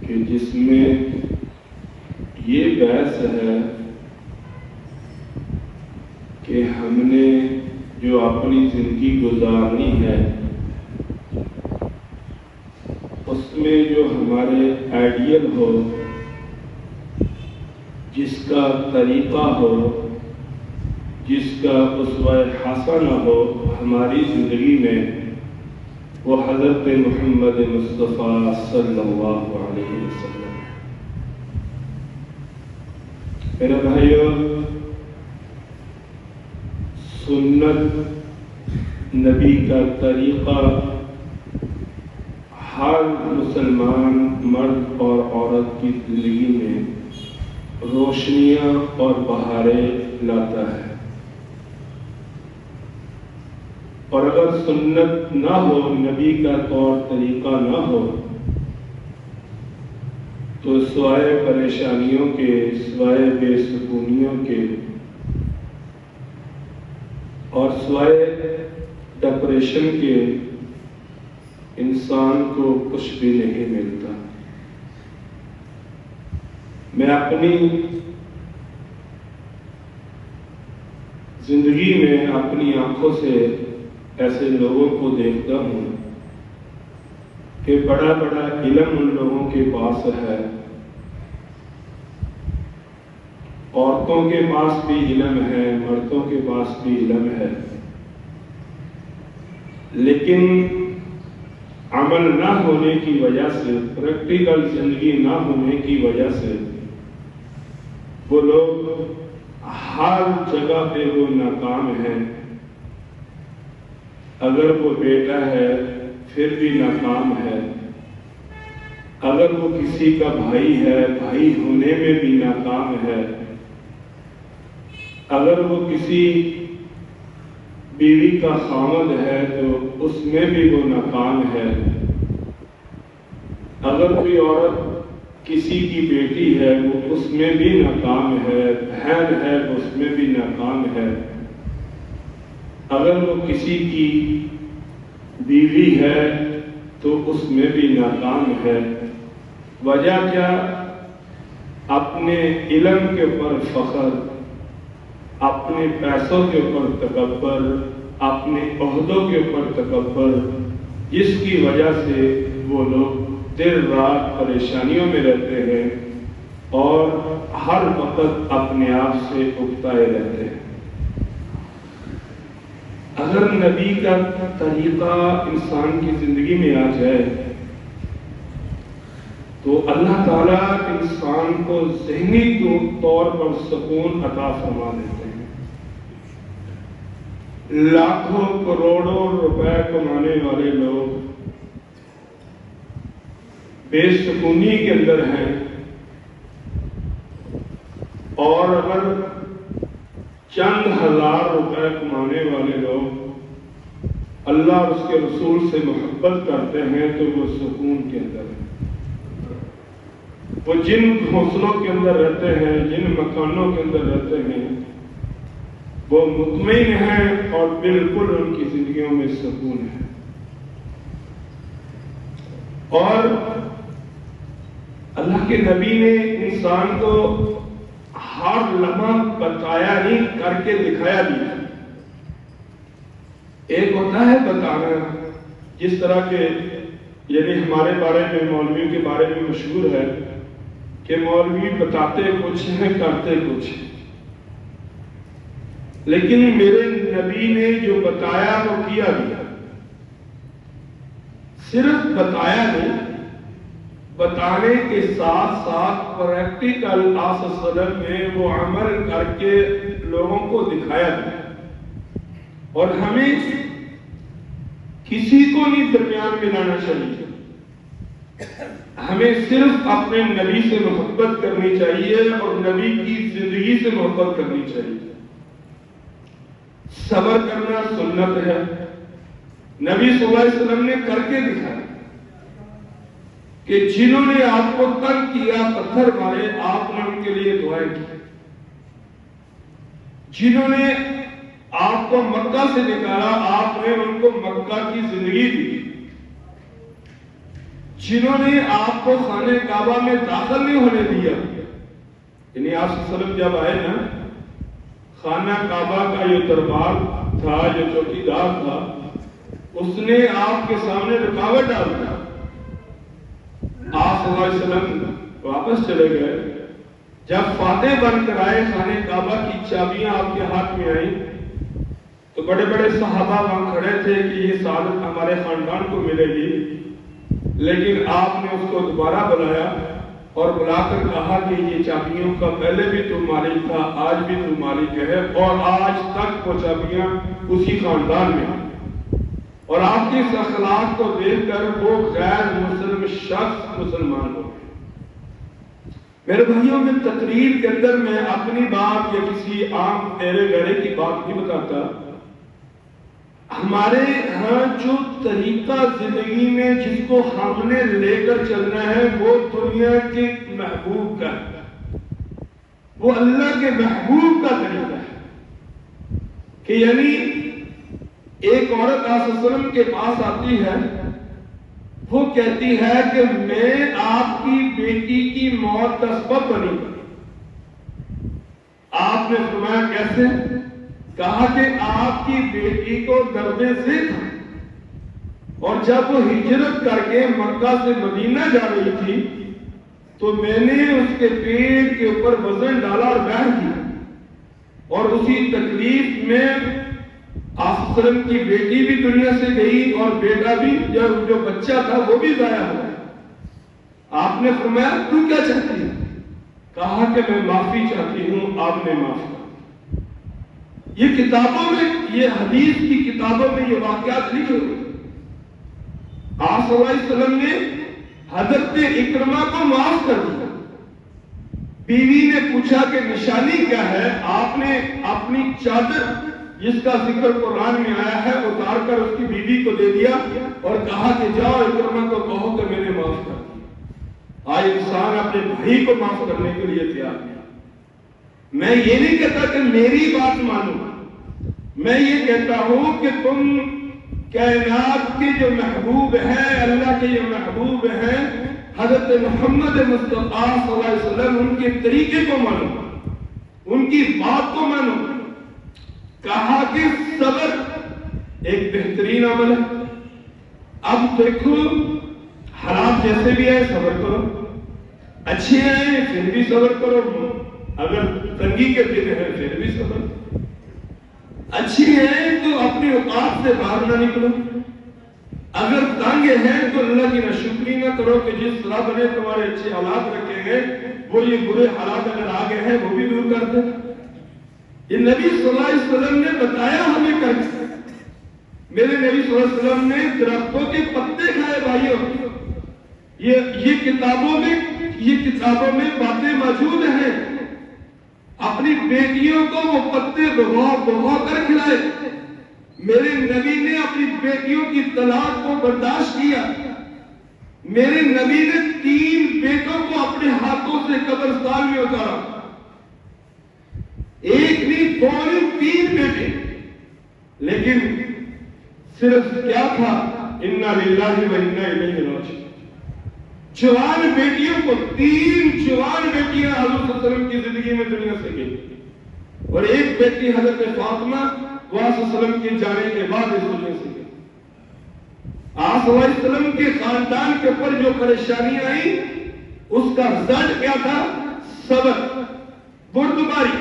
کہ جس میں یہ بحث ہے کہ ہم نے جو اپنی زندگی گزارنی ہے اس میں جو ہمارے آئیڈیل ہو، جس کا طریقہ ہو، جس کا اسوہ حسنہ ہو ہماری زندگی میں، وہ حضرت محمد مصطفیٰ صلی اللہ علیہ وسلم۔ میرے بھائیو، سنت نبی کا طریقہ ہر مسلمان مرد اور عورت کی زندگی میں روشنیاں اور بہاریں لاتا ہے، اور اگر سنت نہ ہو، نبی کا طور طریقہ نہ ہو، تو سوائے پریشانیوں کے، سوائے بے سکونیوں کے اور سوائے ڈپریشن کے انسان کو کچھ بھی نہیں ملتا۔ میں اپنی زندگی میں اپنی آنکھوں سے ایسے لوگوں کو دیکھتا ہوں کہ بڑا بڑا علم ان لوگوں کے پاس ہے، عورتوں کے پاس بھی علم ہے، مردوں کے پاس بھی علم ہے، لیکن عمل نہ ہونے کی وجہ سے، پریکٹیکل زندگی نہ ہونے کی وجہ سے وہ لوگ ہر جگہ پہ وہ ناکام ہیں۔ اگر وہ بیٹا ہے پھر بھی ناکام ہے، اگر وہ کسی کا بھائی ہے بھائی ہونے میں بھی ناکام ہے، اگر وہ کسی بیوی کا خامد ہے تو اس میں بھی وہ ناکام ہے، اگر کوئی عورت کسی کی بیٹی ہے وہ اس میں بھی ناکام ہے، بہن ہے اس میں بھی ناکام ہے، اگر وہ کسی کی بیوی ہے تو اس میں بھی ناکام ہے۔ وجہ کیا؟ اپنے علم کے اوپر فخر، اپنے پیسوں کے اوپر تکبر، اپنے عہدوں کے اوپر تکبر، جس کی وجہ سے وہ لوگ دن رات پریشانیوں میں رہتے ہیں اور ہر وقت اپنے آپ سے اکتائے رہتے ہیں۔ اگر نبی کا طریقہ انسان کی زندگی میں آ جائے تو اللہ تعالیٰ انسان کو ذہنی طور پر سکون عطا فرما دیتے ہیں۔ لاکھوں کروڑوں روپے کمانے والے لوگ بے سکونی کے اندر ہیں، اور اگر چند ہزار روپے کمانے والے لوگ اللہ اور اس کے رسول سے محبت کرتے ہیں تو وہ سکون کے اندر ہیں۔ وہ جن گھونسلوں کے اندر رہتے ہیں، جن مکانوں کے اندر رہتے ہیں، وہ مطمئن ہیں اور بالکل ان کی زندگیوں میں سکون ہے۔ اور اللہ کے نبی نے انسان کو ہر لمحہ بتایا نہیں، کر کے دکھایا بھی۔ ایک ہوتا ہے بتانا، جس طرح کے یعنی ہمارے بارے میں، مولویوں کے بارے میں مشہور ہے کہ مولوی بتاتے کچھ ہیں کرتے کچھ ہیں، لیکن میرے نبی نے جو بتایا وہ کیا بھی۔ صرف بتایا نہیں، بتانے کے ساتھ ساتھ پریکٹیکل آسلم میں وہ عمل کر کے لوگوں کو دکھایا بھی۔ اور ہمیں کسی کو نہیں درمیان میں لانا چاہیے، ہمیں صرف اپنے نبی سے محبت کرنی چاہیے اور نبی کی زندگی سے محبت کرنی چاہیے۔ صبر کرنا سنت ہے، نبی صلی اللہ علیہ وسلم نے کر کے دکھایا کہ جنہوں نے آپ کو تنگ کیا، پتھر مارے، آپ نے ان کے لیے دعائیں کی۔ جنہوں نے آپ کو مکہ سے نکالا، آپ نے ان کو مکہ کی زندگی دی۔ جنہوں نے آپ کو خانہ کعبہ میں داخل نہیں ہونے دیا. یعنی آپ صلی اللہ علیہ وسلم جب آئے نا، خانہ کعبہ کا یہ دربار تھا، جو چوکیدار تھا، اس نے آپ کے سامنے رکاوٹ ڈال دیا. آپ صلی اللہ علیہ وسلم واپس چلے گئے. جب فاتح بن کر آئے، خانہ کعبہ کی چابیاں آپ کے ہاتھ میں آئیں، تو بڑے بڑے صحابہ وہاں کھڑے تھے کہ یہ سعادت ہمارے خاندان کو ملے گی. لیکن آپ نے اس کو دوبارہ بلایا اور بلا کر کہا کہ یہ چابیوں کا پہلے بھی تو مالک تھا، آج بھی تو مالک ہے، اور آج تک وہ چابیاں اسی خاندان میں ہیں. اور آپ کے اس اخلاق کو دیکھ کر وہ غیر مسلم شخص مسلمان ہو گئے. میرے بھائیوں، میں تقریر کے اندر میں اپنی بات یا کسی عام تیرے گھرے کی بات نہیں بتاتا. ہمارے ہاں جو طریقہ زندگی میں جس کو ہم نے لے کر چلنا ہے، وہ دنیا کے محبوب کا ہے، وہ اللہ کے محبوب کا طریقہ ہے. کہ یعنی ایک عورت آپ صلی اللہ علیہ وسلم کے پاس آتی ہے، وہ کہتی ہے کہ میں آپ کی بیٹی کی موت کا سبب بنی. آپ نے فرمایا کیسے؟ کہا کہ آپ کی بیٹی کو درد ذکر تھا، اور جب وہ ہجرت کر کے مکہ سے مدینہ جا رہی تھی تو میں نے اس کے پیٹ کے اوپر وزن ڈالا اور بیٹھ دیا. اور اسی تکلیف میں آپ صلی اللہ علیہ وسلم کی بیٹی بھی دنیا سے گئی اور بیٹا بھی، جو بچہ تھا وہ بھی ضائع ہو گیا. آپ نے فرمایا تو کیا چاہتی ہے؟ کہا کہ میں معافی چاہتی ہوں. آپ نے معاف کیا. یہ کتابوں میں، یہ حدیث کی کتابوں میں یہ واقعات لکھے ہوئے. آپ صلی اللہ علیہ وسلم نے حضرت اکرمہ کو معاف کر دیا. بیوی نے پوچھا کہ نشانی کیا ہے؟ آپ نے اپنی چادر جس کا ذکر قرآن میں آیا ہے اتار کر اس کی بیوی کو دے دیا اور کہا کہ جاؤ اکرمہ کو کہو کہ میں نے معاف کر دیا. آج انسان اپنے بھائی کو معاف کرنے کے لیے تیار ہے. میں یہ نہیں کہتا کہ میری بات مانو، میں یہ کہتا ہوں کہ تم کائنات کے جو محبوب ہیں، اللہ کے جو محبوب ہیں، حضرت محمد مصطفیٰ صلی اللہ علیہ وسلم، ان کے طریقے کو مانو، ان کی بات کو مانو. کہا کہ صبر ایک بہترین عمل ہے. اب دیکھو، حالات جیسے بھی ہے صبر کرو، اچھے ہیں پھر بھی صبر کرو، اگر تنگی کے دن ہے پھر بھی صبر. اچھی ہیں تو اپنی اوقات سے باہر نہ نکلو، اگر تنگ ہیں تو اللہ کی ناشکری نہ کرو کہ جس رب نے تمہارے اچھے حالات رکھے ہیں وہ یہ برے حالات اگر آگے ہیں وہ بھی دور کر دے. یہ نبی صلی اللہ علیہ وسلم نے بتایا ہمیں کر کے. میرے نبی صلی اللہ علیہ وسلم نے درختوں کے پتے کھائے. بھائیوں، یہ کتابوں میں باتیں موجود ہیں. اپنی بیٹیوں کو وہ پتے بھگو کر کھلائے. میرے نبی نے اپنی بیٹیوں کی طلاق کو برداشت کیا. میرے نبی نے 3 بیٹوں کو اپنے ہاتھوں سے قبرستان میں اتارا. ایک نہیں، 2 نہیں، 3 بیٹے. لیکن صرف کیا تھا؟ انا للہ و انا الیہ راجعون. جوان بیٹیوں کو، 3 جوان بیٹیاں حضور صلی اللہ علیہ وسلم کی زندگی میں دنیا سے گئی، اور ایک بیٹی حضرت فاطمہ وہاں صلی اللہ علیہ وسلم کے جانے کے بعد اس دنیا سے گئی. آپ صلی اللہ علیہ وسلم کے خاندان کے اوپر جو پریشانیاں آئیں اس کا رزلٹ کیا تھا؟ صبر، بردباری.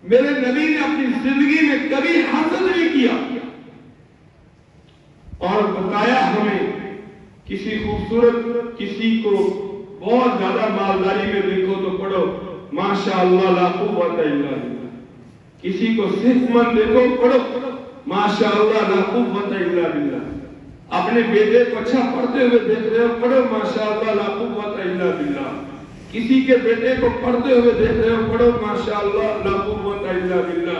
میرے نبی نے اپنی زندگی میں کبھی حسد نہیں کیا. اور بتایا ہمیں کسی خوبصورت، کسی کو بہت زیادہ مالداری میں دیکھو تو پڑھو ماشاءاللہ لا قوت الا باللہ. کسی کو صحت مند دیکھو پڑھو ماشاءاللہ لا قوت الا باللہ. اپنے بیٹے کو اچھا پڑھتے ہوئے دیکھ رہے ہو پڑھو ماشاءاللہ لا قوت الا باللہ. کسی کے بیٹے کو پڑھتے ہوئے دیکھ رہے ہو پڑھو ماشاءاللہ لا قوت الا باللہ.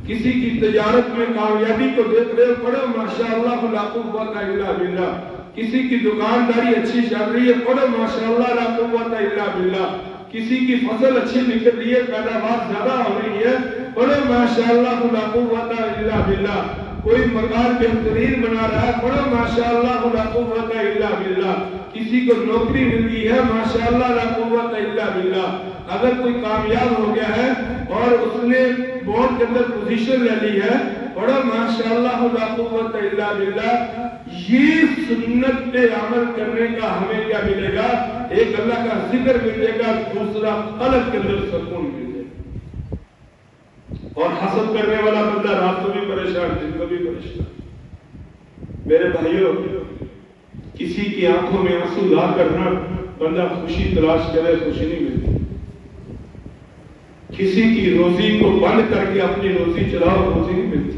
کسی کی تجارت میں کامیابی کو دیکھ رہے ہو پڑھو ماشاءاللہ لا قوت الا باللہ. کسی کی دکانداری اچھی چل رہی ہے پڑھو ماشاءاللہ لا قوت الا باللہ. کسی کی فصل اچھی نکل رہی ہے، پیداوار زیادہ ہو رہی ہے پڑھو ماشاءاللہ لا قوت الا باللہ. کوئی مکان بہترین بنا رہا ہے پڑھو ماشاءاللہ لا قوت الا باللہ. کسی کو نوکری مل گئی ہے، ماشاءاللہ لا قوت الا باللہ، اگر کوئی کامیاب ہو گیا ہے اور اس نے بورڈ کے اندر پوزیشن لے لی ہے، بڑا ماشاءاللہ لا قوت الا باللہ، یہ سنت پہ عمل کرنے کا ہمیں کیا ملے گا؟ ایک اللہ کا ذکر ملے گا، دوسرا قلب کے اندر سکون ملے گا۔ اور حسد کرنے والا بندہ رات کو بھی پریشان، دن کو بھی پریشان۔ میرے بھائیوں، کسی کی آنکھوں میں آنسو لا کرنا، بندہ خوشی تلاش کرے، خوشی نہیں ملتی۔ کسی کی روزی کو بند کر کے اپنی روزی چلاؤ، روزی نہیں ملتی۔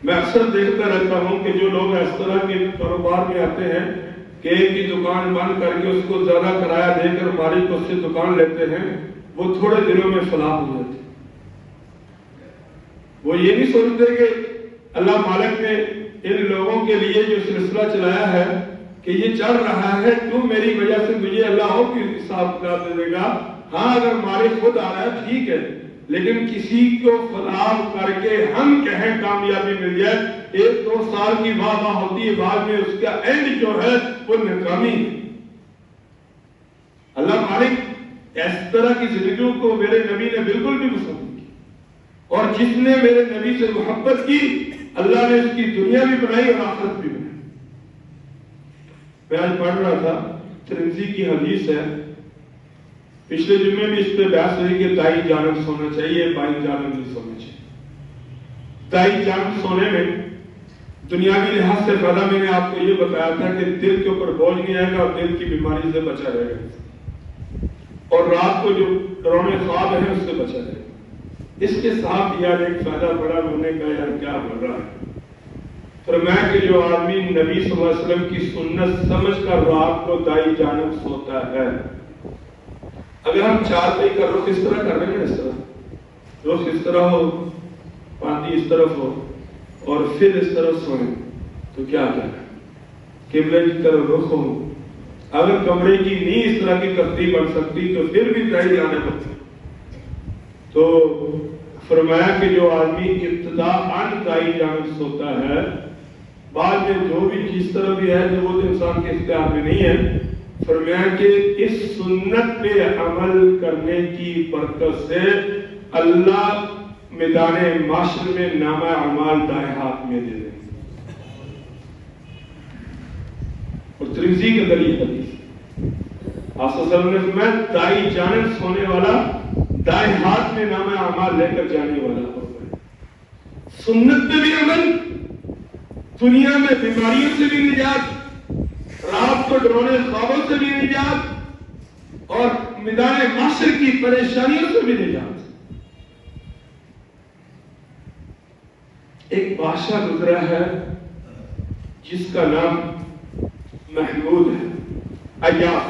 میں اکثر دیکھتا رہتا ہوں کہ جو لوگ اس طرح کے کاروبار میں آتے ہیں کہ ایک ہی دکان بند کر کے اس کو زیادہ کرایہ دے کر مالک اس سے دکان لیتے ہیں، وہ تھوڑے دنوں میں فلاح ہو جاتے ہیں۔ وہ یہ نہیں سوچتے کہ اللہ مالک نے ان لوگوں کے لیے جو سلسلہ چلایا ہے کہ یہ چل رہا ہے، کیوں میری وجہ سے مجھے اللہ اور بھی حساب کتاب دے گا۔ ہاں اگر مالک خود آ رہا ہے ٹھیک ہے، لیکن کسی کو فلاح کر کے ہم کہیں کامیابی مل جائے، 1-2 سال کی واہ واہ ہوتی ہے، بعد میں اس کا اینڈ جو ہے وہ ناکامی ہے۔ اللہ مالک اس طرح کی زندگیوں کو میرے نبی نے بالکل بھی پسند نہیں کی، اور جس نے میرے نبی سے محبت کی، اللہ نے اس کی دنیا بھی بنائی اور آخرت بھی بنائی۔ میں آج پڑھ رہا تھا، ترمذی کی حدیث ہے، پچھلے جمعے بھی اس پہ بحث ہوئی کہ دائیں جانب سونا چاہیے، بائیں جانب نہیں سونا چاہیے۔ دائیں جانب سونے میں دنیاوی لحاظ سے پہلا میں نے آپ کو یہ بتایا تھا کہ دل کے اوپر بوجھ نہیں آئے گا اور دل کی بیماری سے بچا رہے گا، اور رات کو جو ڈراؤنے خواب ہیں اس سے بچا رہے گا۔ اس کے ساتھ یار ایک فائدہ بڑا ہونے کا، یار کیا بن رہا ہے، فرمایا کہ جو آدمی نبی صلی اللہ علیہ وسلم کی سنت سمجھ کر رات کو دائیں جانب سوتا ہے، اگر ہم چارپائی کا رخ اس طرح کر رہے ہیں، اس طرح رخ اس طرح ہو، پاتی اس طرف ہو اور پھر اس طرف سوئیں، تو کیا کرنا؟ قبلے کی طرف رخ ہو۔ اگر کمرے کی نیند اس طرح کی ترتیب بن سکتی تو پھر بھی دائیں جانب ہوتی۔ تو فرمایا کہ جو آدمی ابتداءً دائیں جانب سوتا ہے، بعد میں جو بھی جس طرح بھی ہے جو وہ انسان کے اختیار میں نہیں ہے، فرمایا کہ اس سنت پہ عمل کرنے کی برکت سے اللہ میدان معاشر میں نامہ اعمال دائیں ہاتھ میں دے دیں۔ اور ترمذی کے اندر یہ حدیث آپ صلی اللہ علیہ وسلم نے فرمایا دائیں جانب سونے والا دائیں ہاتھ میں نامہ اعمال لے کر جانے والا ہوگا۔ سنت پہ بھی عمل، دنیا میں بیماریوں سے بھی نجات، رات کو ڈراؤنے خوابوں سے بھی نجات، اور میدان معاشر کی پریشانیوں سے بھی نجات۔ ایک بادشاہ گزرا ہے جس کا نام محمود ہے، ایاز۔